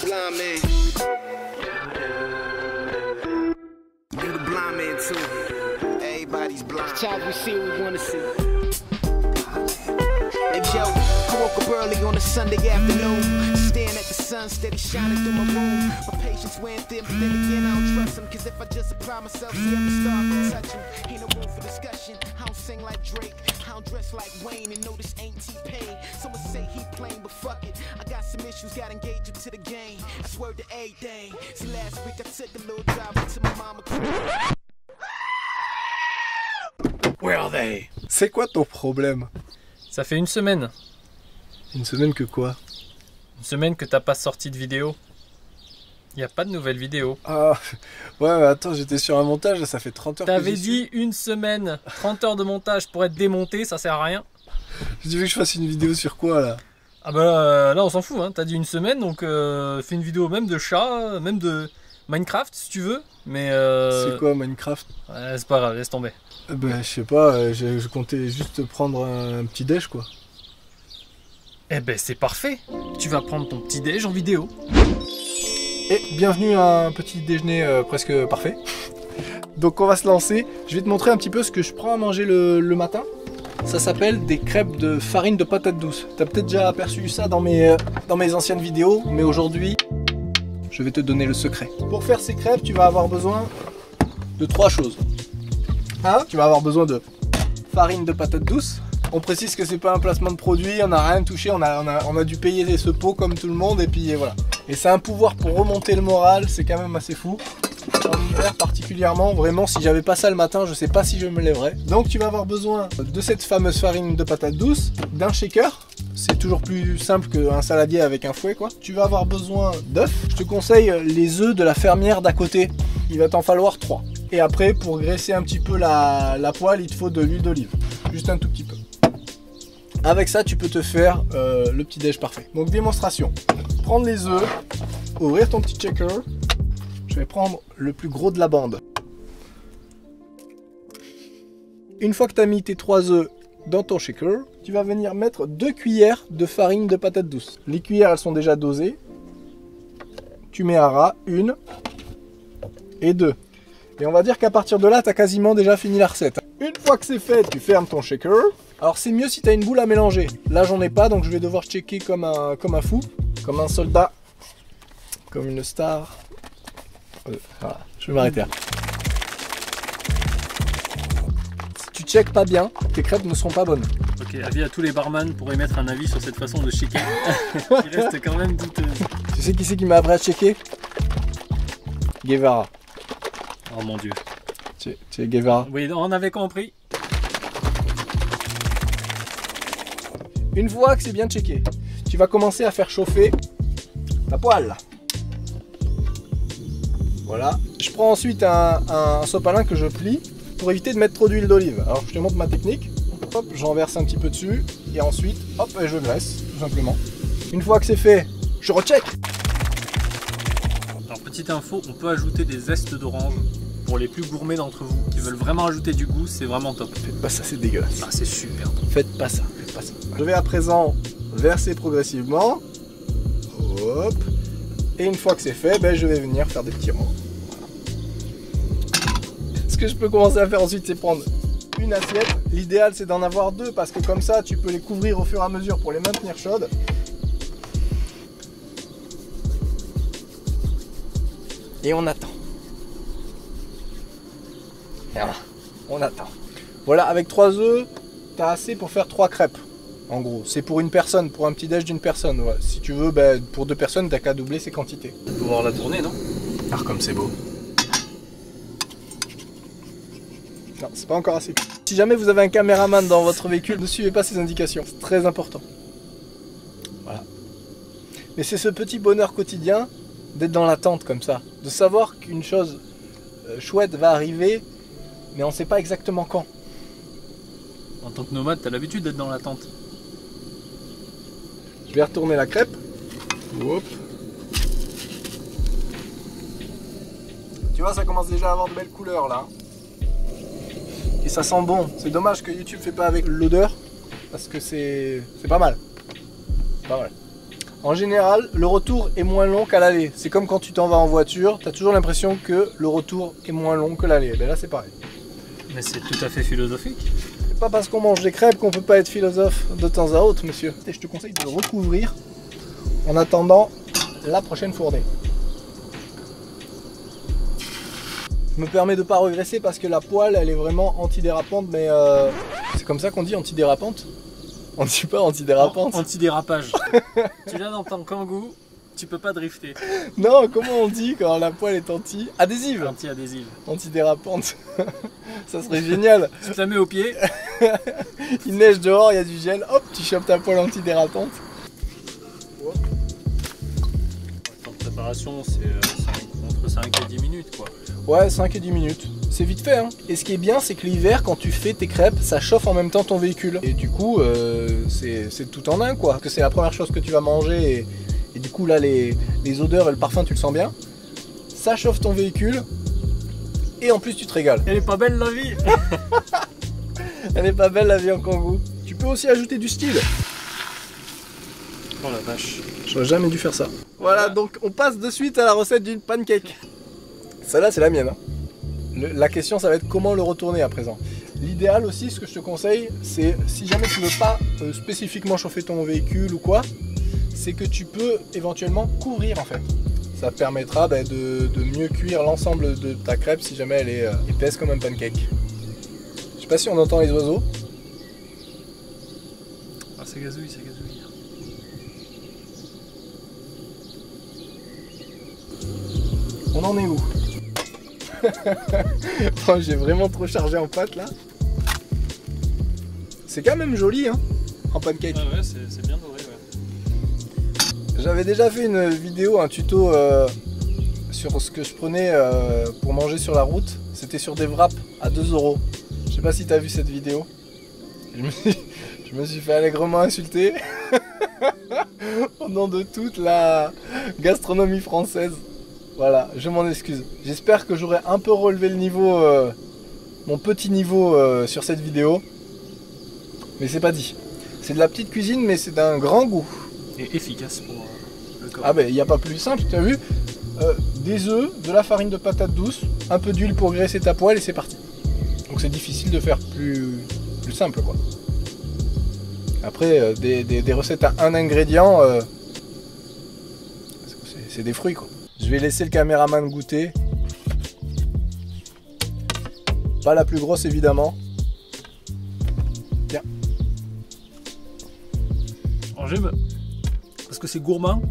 blind man. You the blind man too. Everybody's blind. Child, we see what we wanna see. Hey Joe, I woke up early on a Sunday afternoon, staring at the sun steady shining through my room. My patience went thin, but then again I don't trust him, cause if I just apply myself, see I'm starting to touch him. Ain't no room for discussion. I don't sing like Drake, I don't dress like Wayne, and no, this ain't T-Pain. Someone say he plain, but fuck it, I got some issues, got engaged to the game. I swear to everything. See, last week I took a little drive into my mama. Where are they? C'est quoi ton problème? Ça fait une semaine. Une semaine que quoi? Une semaine que t'as pas sorti de vidéo. Y a pas de nouvelles vidéos. Ah, ouais, mais attends, j'étais sur un montage, ça fait 30 heures que T'avais j'y suis. dit une semaine, 30 heures de montage pour être démonté, ça sert à rien. Tu veux que je fasse une vidéo sur quoi, là? Ah bah là on s'en fout, hein. T'as dit une semaine, donc fais une vidéo même de chat, même de Minecraft si tu veux. Mais C'est quoi, Minecraft? ouais, c'est pas grave, laisse tomber. Ben, je sais pas, je comptais juste prendre un petit déj, quoi. Eh ben c'est parfait. Tu vas prendre ton petit déj en vidéo. Et bienvenue à un petit déjeuner presque parfait. Donc on va se lancer. Je vais te montrer un petit peu ce que je prends à manger le matin. Ça s'appelle des crêpes de farine de patate douce. T'as peut-être déjà aperçu ça dans mes anciennes vidéos, mais aujourd'hui, je vais te donner le secret. Pour faire ces crêpes, tu vas avoir besoin de 3 choses. 1, tu vas avoir besoin de farine de patate douce. On précise que c'est pas un placement de produit, on n'a rien touché, on a dû payer ce pot comme tout le monde, et puis voilà. Et c'est un pouvoir pour remonter le moral, c'est quand même assez fou. En hiver particulièrement, vraiment, si j'avais pas ça le matin, je sais pas si je me lèverais. Donc tu vas avoir besoin de cette fameuse farine de patate douce, d'un shaker. C'est toujours plus simple qu'un saladier avec un fouet, quoi. Tu vas avoir besoin d'œufs. Je te conseille les œufs de la fermière d'à côté. Il va t'en falloir 3. Et après, pour graisser un petit peu la poêle, il te faut de l'huile d'olive. Juste un tout petit peu. Avec ça, tu peux te faire le petit déj parfait. Donc démonstration. Prendre les œufs, ouvrir ton petit shaker. Je vais prendre le plus gros de la bande. Une fois que tu as mis tes 3 œufs dans ton shaker, tu vas venir mettre 2 cuillères de farine de patate douce. Les cuillères, elles sont déjà dosées. Tu mets à ras 1 et 2. Et on va dire qu'à partir de là, tu as quasiment déjà fini la recette. Une fois que c'est fait, tu fermes ton shaker. Alors c'est mieux si tu as une boule à mélanger. Là, j'en ai pas, donc je vais devoir checker comme un fou, comme un soldat, comme une star. Voilà, je vais m'arrêter là. Si tu checkes pas bien, tes crêpes ne seront pas bonnes. Ok, avis à tous les barman pour émettre un avis sur cette façon de shaker. Il reste quand même douteuse. Tu sais qui c'est qui m'a appris à checker? Guevara. Oh mon dieu. Tu es Guevara. Oui, on avait compris. Une fois que c'est bien checké, tu vas commencer à faire chauffer ta poêle. Voilà. Je prends ensuite un sopalin que je plie pour éviter de mettre trop d'huile d'olive. Alors je te montre ma technique. Hop, j'en verse un petit peu dessus et ensuite, hop, je graisse tout simplement. Une fois que c'est fait, je recheck. Alors petite info, on peut ajouter des zestes d'orange. Pour les plus gourmets d'entre vous qui veulent vraiment ajouter du goût, c'est vraiment top. Faites pas ça, c'est dégueulasse. Ah, c'est super. Faites pas ça, faites pas ça. Je vais à présent verser progressivement. Hop. Et une fois que c'est fait, ben, je vais venir faire des petits ronds. Voilà. Ce que je peux commencer à faire ensuite, c'est prendre une assiette. L'idéal, c'est d'en avoir 2 parce que comme ça, tu peux les couvrir au fur et à mesure pour les maintenir chaudes. Et on attend. Et voilà, on attend. Voilà, avec 3 œufs, tu as assez pour faire 3 crêpes. En gros, c'est pour une personne, pour un petit déj d'une personne. Ouais. Si tu veux, ben, pour 2 personnes, t'as qu'à doubler ses quantités. On peut voir la tournée, non? Ah, comme c'est beau. Non, c'est pas encore assez. Si jamais vous avez un caméraman dans votre véhicule, ne suivez pas ces indications. C'est très important. Voilà. Mais c'est ce petit bonheur quotidien d'être dans l'attente comme ça. De savoir qu'une chose chouette va arriver, mais on sait pas exactement quand. En tant que nomade, t'as l'habitude d'être dans l'attente. Je vais retourner la crêpe. Hop. Tu vois, ça commence déjà à avoir de belles couleurs là. Et ça sent bon. C'est dommage que YouTube fait pas avec l'odeur, parce que c'est pas mal. Pas mal. En général, le retour est moins long qu'à l'aller. C'est comme quand tu t'en vas en voiture, tu as toujours l'impression que le retour est moins long que l'aller. Ben là, c'est pareil. Mais c'est tout à fait philosophique. C'est pas parce qu'on mange des crêpes qu'on peut pas être philosophe de temps à autre, monsieur. Et je te conseille de le recouvrir en attendant la prochaine fournée. Je me permets de pas regresser parce que la poêle, elle est vraiment antidérapante, mais c'est comme ça qu'on dit, antidérapante? On dit pas antidérapante. Antidérapage. Tu viens d'entendre Kangoo, tu peux pas drifter. Non, comment on dit quand la poêle est anti-adhésive? Anti-adhésive. Antidérapante. Ça serait génial. Tu te la mets au pied. Il neige dehors, il y a du gel, hop, tu chopes ta poêle antidérapante. Le temps de préparation, c'est entre 5 et 10 minutes quoi. Ouais, 5 et 10 minutes. C'est vite fait, hein. Et ce qui est bien, c'est que l'hiver, quand tu fais tes crêpes, ça chauffe en même temps ton véhicule. Et du coup, c'est tout en un, quoi. Parce que c'est la première chose que tu vas manger. Et du coup, là, les odeurs et le parfum, tu le sens bien. Ça chauffe ton véhicule. Et en plus, tu te régales. Elle est pas belle la vie. Elle est pas belle, la vie en Kangoo. Tu peux aussi ajouter du style. Oh la vache. J'aurais jamais dû faire ça. Voilà, donc on passe de suite à la recette d'une pancake. Celle-là, c'est la mienne, hein. La question, ça va être comment le retourner à présent. L'idéal aussi, ce que je te conseille, c'est si jamais tu ne veux pas spécifiquement chauffer ton véhicule ou quoi, c'est que tu peux éventuellement couvrir en fait. Ça permettra de mieux cuire l'ensemble de ta crêpe si jamais elle est épaisse comme un pancake. Je sais pas si on entend les oiseaux. Ah, c'est gazouille, c'est gazouille. On en est où? Oh, j'ai vraiment trop chargé en pâte là. C'est quand même joli, hein, en pancake. Ah ouais, c'est bien doré, ouais. J'avais déjà fait une vidéo, un tuto sur ce que je prenais pour manger sur la route. C'était sur des wraps à 2 €. Je sais pas si tu as vu cette vidéo. Je me suis fait allègrement insulter au nom de toute la gastronomie française. Voilà, je m'en excuse. J'espère que j'aurai un peu relevé le niveau, mon petit niveau sur cette vidéo. Mais c'est pas dit. C'est de la petite cuisine, mais c'est d'un grand goût. Et efficace pour le corps. Ah ben, il n'y a pas plus simple, tu as vu? Des œufs, de la farine de patate douce, un peu d'huile pour graisser ta poêle et c'est parti. Donc c'est difficile de faire plus simple, quoi. Après, des recettes à un ingrédient, c'est des fruits, quoi. Je vais laisser le caméraman goûter. Pas la plus grosse évidemment. Tiens. Alors j'aime parce que c'est gourmand.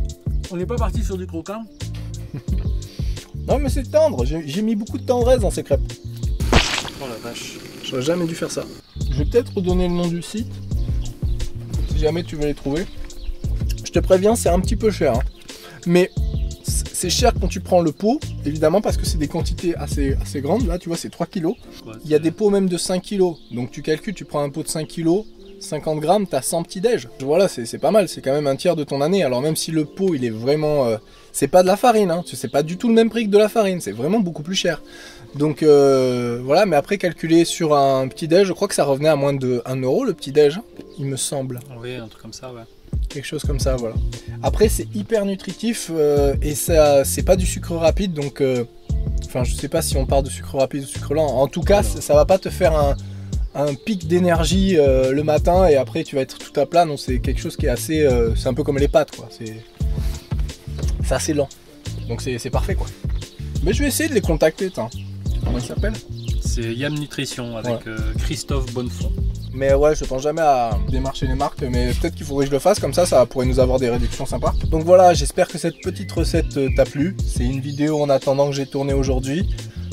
On n'est pas parti sur du croquant. Non mais c'est tendre. J'ai mis beaucoup de tendresse dans ces crêpes. Oh la vache. J'aurais jamais dû faire ça. Je vais peut-être redonner le nom du site. Si jamais tu veux les trouver. Je te préviens, c'est un petit peu cher. Hein. Mais c'est cher quand tu prends le pot, évidemment, parce que c'est des quantités assez grandes. Là, tu vois, c'est 3 kilos. Il y a des pots même de 5 kilos. Donc tu calcules, tu prends un pot de 5 kilos, 50 grammes, t'as 100 petits déj. Voilà, c'est pas mal. C'est quand même un tiers de ton année. Alors même si le pot, il est vraiment... c'est pas de la farine, hein. C'est pas du tout le même prix que de la farine. C'est vraiment beaucoup plus cher. Donc voilà, mais après calculer sur un petit déj, je crois que ça revenait à moins de 1 € le petit déj, il me semble. Oui, un truc comme ça, ouais. Quelque chose comme ça, voilà. Après, c'est hyper nutritif et ça, c'est pas du sucre rapide, donc enfin, je sais pas si on parle de sucre rapide ou sucre lent. En tout cas, ça va pas te faire un pic d'énergie le matin et après tu vas être tout à plat. Donc c'est quelque chose qui est assez, c'est un peu comme les pâtes, quoi. C'est assez lent, donc c'est parfait, quoi. Mais je vais essayer de les contacter, attends. Comment il s'appelle? C'est Yam Nutrition avec Christophe Bonnefond. Mais ouais, je pense jamais à démarcher les marques, mais peut-être qu'il faudrait que je le fasse, comme ça pourrait nous avoir des réductions sympas. Donc voilà, j'espère que cette petite recette t'a plu. C'est une vidéo en attendant que j'ai tourné aujourd'hui,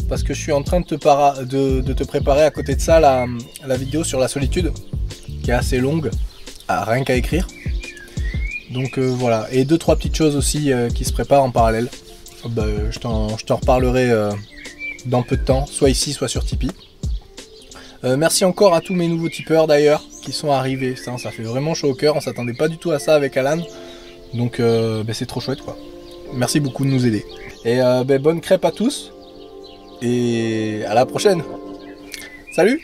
parce que je suis en train de te préparer à côté de ça la vidéo sur la solitude, qui est assez longue, rien qu'à écrire. Donc voilà, et 2-3 petites choses aussi qui se préparent en parallèle. Je t'en reparlerai dans peu de temps, soit ici, soit sur Tipeee. Merci encore à tous mes nouveaux tipeurs d'ailleurs qui sont arrivés, ça fait vraiment chaud au cœur, on s'attendait pas du tout à ça avec Alan, donc c'est trop chouette, quoi. Merci beaucoup de nous aider. Et bonne crêpe à tous et à la prochaine. Salut!